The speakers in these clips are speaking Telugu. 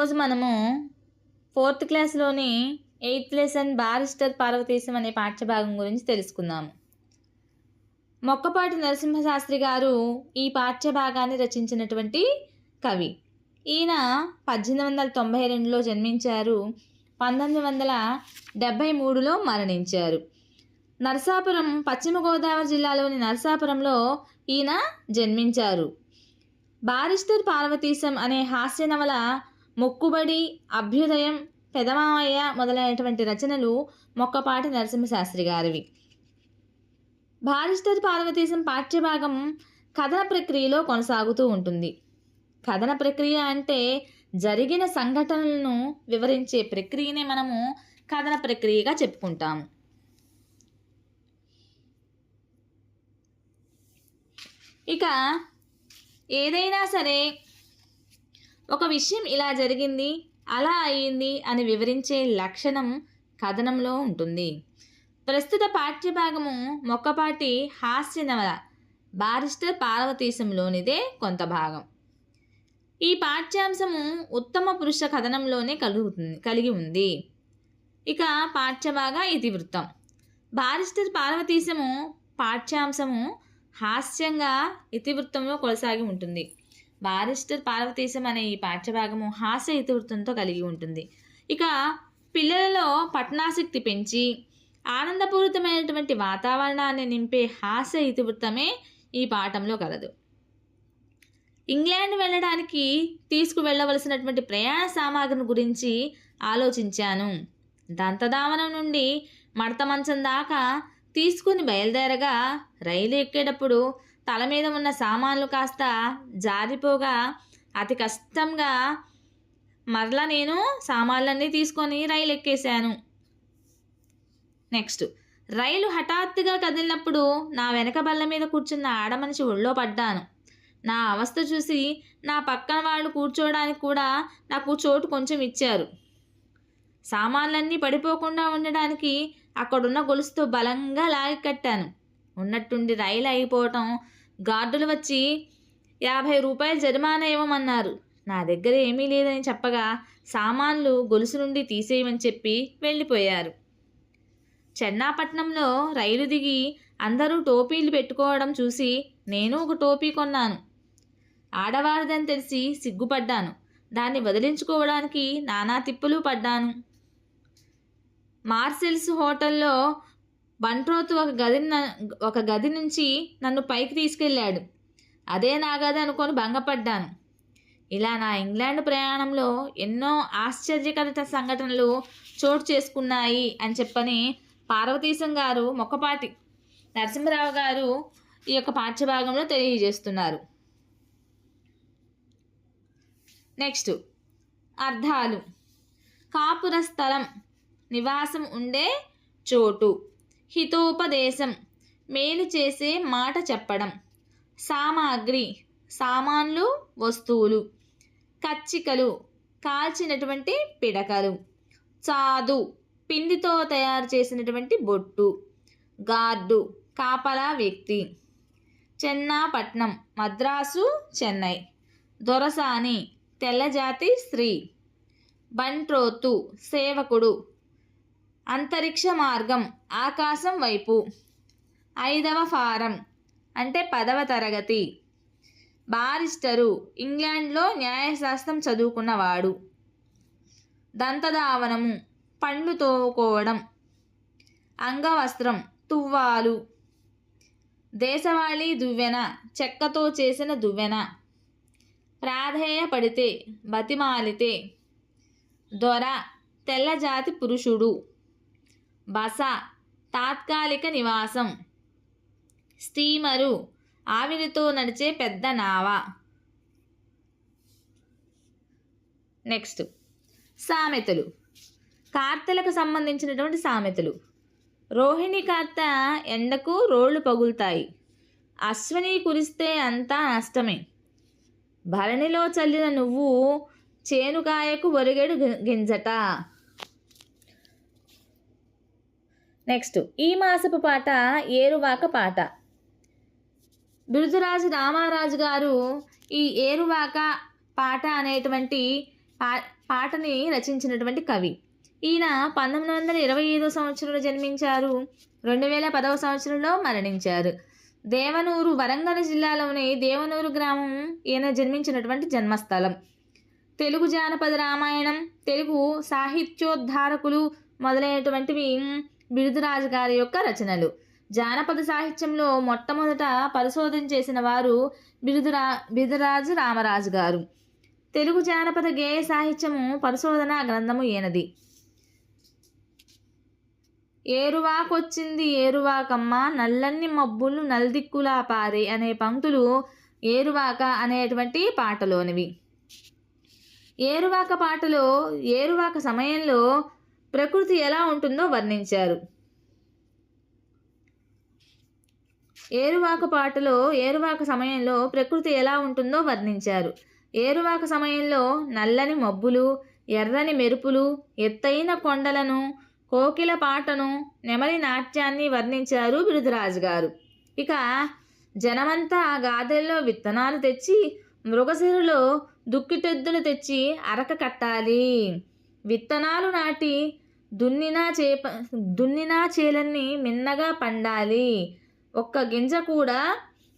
ఈరోజు మనము 4th క్లాస్లోని 8th lesson barrister Parvateesam అనే పాఠ్యభాగం గురించి తెలుసుకుందాము. మొక్కపాటి నరసింహశాస్త్రి గారు ఈ పాఠ్యభాగాన్ని రచించినటువంటి కవి. ఈయన 1892లో జన్మించారు, 1973లో మరణించారు. నరసాపురం, పశ్చిమ గోదావరి జిల్లాలోని నరసాపురంలో ఈయన జన్మించారు. బారిస్టర్ పార్వతీశం అనే హాస్య నవల, మొక్కుబడి, అభ్యుదయం, పెదమామయ్య మొదలైనటువంటి రచనలు మొక్కపాటి నరసింహశాస్త్రి గారివి. బారిస్టర్ పార్వతీశం పాఠ్యభాగం కథన ప్రక్రియలో కొనసాగుతూ ఉంటుంది. కథన ప్రక్రియ అంటే జరిగిన సంఘటనలను వివరించే ప్రక్రియనే మనము కథన ప్రక్రియగా చెప్పుకుంటాము. ఇక ఏదైనా సరే ఒక విషయం ఇలా జరిగింది, అలా అయ్యింది అని వివరించే లక్షణం కథనంలో ఉంటుంది. ప్రస్తుత పాఠ్యభాగము మొక్కపాటి హాస్య నవల బారిస్టర్ పార్వతీశంలోనిదే కొంత భాగం. ఈ పాఠ్యాంశము ఉత్తమ పురుష కథనంలోనే కలిగి ఉంది. ఇక పాఠ్యభాగ ఇతివృత్తం. బారిస్టర్ పార్వతీశము పాఠ్యాంశము హాస్యంగా ఇతివృత్తంలో కొనసాగి ఉంటుంది. బారిస్టర్ పార్వతీశం అనే ఈ పాఠ్యభాగము హాస్య ఇతివృత్తంతో కలిగి ఉంటుంది. ఇక పిల్లలలో పఠనాసక్తి పెంచి ఆనందపూరితమైనటువంటి వాతావరణాన్ని నింపే హాస్య ఇతివృత్తమే ఈ పాఠంలో కలదు. ఇంగ్లాండ్ వెళ్ళడానికి తీసుకువెళ్ళవలసినటువంటి ప్రయాణ సామాగ్రిని గురించి ఆలోచించాను. దంతధావనం నుండి మడత మంచం దాకా తీసుకుని బయలుదేరగా రైలు ఎక్కేటప్పుడు తల మీద ఉన్న సామాన్లు కాస్త జారిపోగా అతి కష్టంగా మరలా నేను సామాన్లన్నీ తీసుకొని రైలు ఎక్కేశాను. నెక్స్ట్, రైలు హఠాత్తుగా కదిలినప్పుడు నా వెనక బల్ల మీద కూర్చున్న ఆడమనిషి ఒళ్ళో పడ్డాను. నా అవస్థ చూసి నా పక్కన వాళ్ళు కూర్చోవడానికి కూడా నాకు చోటు కొంచెం ఇచ్చారు. సామాన్లన్నీ పడిపోకుండా ఉండడానికి అక్కడున్న గొలుసుతో బలంగా లాగి కట్టాను. ఉన్నట్టుండి రైలు అయిపోవటం, గార్డులు వచ్చి 50 రూపాయలు జరిమానా ఇవ్వమన్నారు. నా దగ్గర ఏమీ లేదని చెప్పగా సామాన్లు గొలుసు నుండి తీసేయమని చెప్పి వెళ్ళిపోయారు. చెన్నాపట్నంలో రైలు దిగి అందరూ టోపీలు పెట్టుకోవడం చూసి నేను ఒక టోపీ కొన్నాను. ఆడవారిదని తెలిసి సిగ్గుపడ్డాను. దాన్ని వదిలించుకోవడానికి నానా తిప్పులు పడ్డాను. మార్సెల్స్ హోటల్లో బంట్రోతు ఒక గది నుంచి నన్ను పైకి తీసుకెళ్ళాడు. అదే నా గది అనుకొని భంగపడ్డాను. ఇలా నా ఇంగ్లాండ్ ప్రయాణంలో ఎన్నో ఆశ్చర్యకర సంఘటనలు చోటు చేసుకున్నాయి అని చెప్పని పార్వతీశం గారు, మొక్కపాటి నరసింహరావు గారు ఈ యొక్క పాఠ్యభాగంలో తెలియజేస్తున్నారు. నెక్స్ట్, అర్థాలు. కాపుర స్థలం, నివాసం ఉండే చోటు. హితోపదేశం, మేలు చేసే మాట చెప్పడం. సామాగ్రి, సామాన్లు, వస్తువులు. కచ్చికలు, కాల్చినటువంటి పిడకలు. చాదు, పిండితో తయారు చేసినటువంటి బొట్టు. గార్డు, కాపలా వ్యక్తి. చెన్నాపట్నం, మద్రాసు, చెన్నై. దొరసాని, తెల్లజాతి స్త్రీ. బంట్రోతు, సేవకుడు. అంతరిక్ష మార్గం, ఆకాశం వైపు. 5వ ఫారం అంటే 10వ తరగతి. బారిస్టరు, ఇంగ్లాండ్లో న్యాయశాస్త్రం చదువుకున్నవాడు. దంతధావనము, పండ్లు తోముకోవడం. అంగవస్త్రం, తువ్వాలు. దేశవాళీ దువ్వెన, చెక్కతో చేసిన దువ్వెన. ప్రాధేయపడితే, బతిమాలితే. దొర, తెల్లజాతి పురుషుడు. బస, తాత్కాలిక నివాసం. స్టీమరు, ఆవిరితో నడిచే పెద్ద నావ. నెక్స్ట్, సామెతలు. కార్తెలకు సంబంధించినటువంటి సామెతలు. రోహిణి కార్తె ఎండకు రోళ్లు పగులుతాయి. అశ్విని కురిస్తే అంతా నష్టమే. భరణిలో చల్లిన నువ్వు చేనుకాయకు ఒరిగెడు గింజట. నెక్స్ట్, ఈ మాసపు పాట ఏరువాక పాట. బిరుదురాజు రామారాజు గారు ఈ ఏరువాక పాట అనేటువంటి పాటని రచించినటువంటి కవి. ఈయన 1925 సంవత్సరంలో జన్మించారు. 2010 సంవత్సరంలో మరణించారు. దేవనూరు వరంగల్ జిల్లాలోని దేవనూరు గ్రామం ఈయన జన్మించినటువంటి జన్మస్థలం. తెలుగు జానపద రామాయణం, తెలుగు సాహిత్యోద్ధారకులు మొదలైనటువంటివి బిరుదురాజు గారి యొక్క రచనలు. జానపద సాహిత్యంలో మొట్టమొదట పరిశోధన చేసిన వారు బిరుదురాజు రామరాజు గారు. తెలుగు జానపద గేయ సాహిత్యము పరిశోధన గ్రంథము ఈయనది. ఏరువాకొచ్చింది ఏరువాకమ్మ నల్లన్ని మబ్బులు నల్దిక్కులా పారే అనే పంక్తులు ఏరువాక అనేటువంటి పాటలోనివి. ఏరువాక పాటలో ఏరువాక సమయంలో ప్రకృతి ఎలా ఉంటుందో వర్ణించారు. ఏరువాక పాటలో ఏరువాక సమయంలో ప్రకృతి ఎలా ఉంటుందో వర్ణించారు. ఏరువాక సమయంలో నల్లని మబ్బులు, ఎర్రని మెరుపులు, ఎత్తైన కొండలను, కోకిల పాటను, నెమలి నాట్యాన్ని వర్ణించారు బిరుదురాజు గారు. ఇక జనమంతా ఆ గాదెల్లో విత్తనాలు తెచ్చి, మృగశిరలో దుక్కిటెద్దులు తెచ్చి అరక కట్టాలి. విత్తనాలు నాటి దున్నినా చేలన్నీ మిన్నగా పండాలి. ఒక్క గింజ కూడా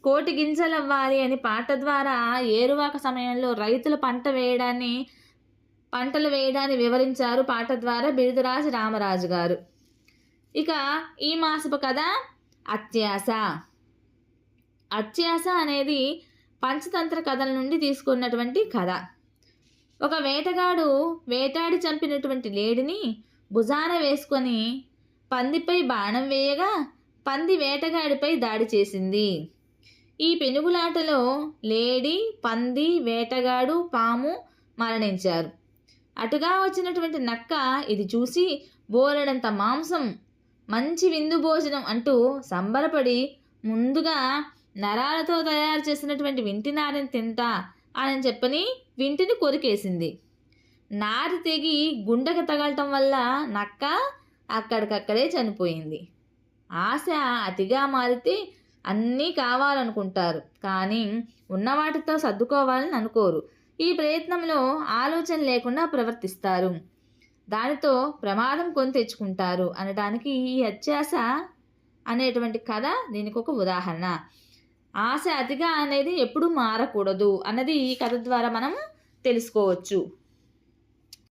కోటి గింజలవ్వాలి అని పాట ద్వారా ఏరువాక సమయంలో రైతులు పంటలు వేయడాన్ని వివరించారు పాట ద్వారా బిరుదురాజు రామరాజు గారు. ఇక ఈ మాసపు కథ అత్యాస. అత్యాస అనేది పంచతంత్ర కథల నుండి తీసుకున్నటువంటి కథ. ఒక వేటగాడు వేటాడి చంపినటువంటి లేడిని భుజాన వేసుకొని పందిపై బాణం వేయగా పంది వేటగాడిపై దాడి చేసింది. ఈ పెనుగులాటలో లేడి, పంది, వేటగాడు, పాము మరణించారు. అటుగా వచ్చినటువంటి నక్క ఇది చూసి బోలెడంత మాంసం, మంచి విందు భోజనం అంటూ సంబరపడి ముందుగా నరాలతో తయారు చేసినటువంటి వింటి నారిని తింటా అని చెప్పని వింటిని కొరికేసింది. నారి తెగి గుండెకు తగలటం వల్ల నక్క అక్కడికక్కడే చనిపోయింది. ఆశ అతిగా మారితే అన్నీ కావాలనుకుంటారు, కానీ ఉన్నవాటితో సర్దుకోవాలని అనుకోరు. ఈ ప్రయత్నంలో ఆలోచన లేకుండా ప్రవర్తిస్తారు, దానితో ప్రమాదం కొని తెచ్చుకుంటారు అనడానికి ఈ అత్యాశ అనేటువంటి కథ దీనికి ఒక ఉదాహరణ. ఆశ అతిగా అనేది ఎప్పుడూ మారకూడదు అన్నది ఈ కథ ద్వారా మనం తెలుసుకోవచ్చు.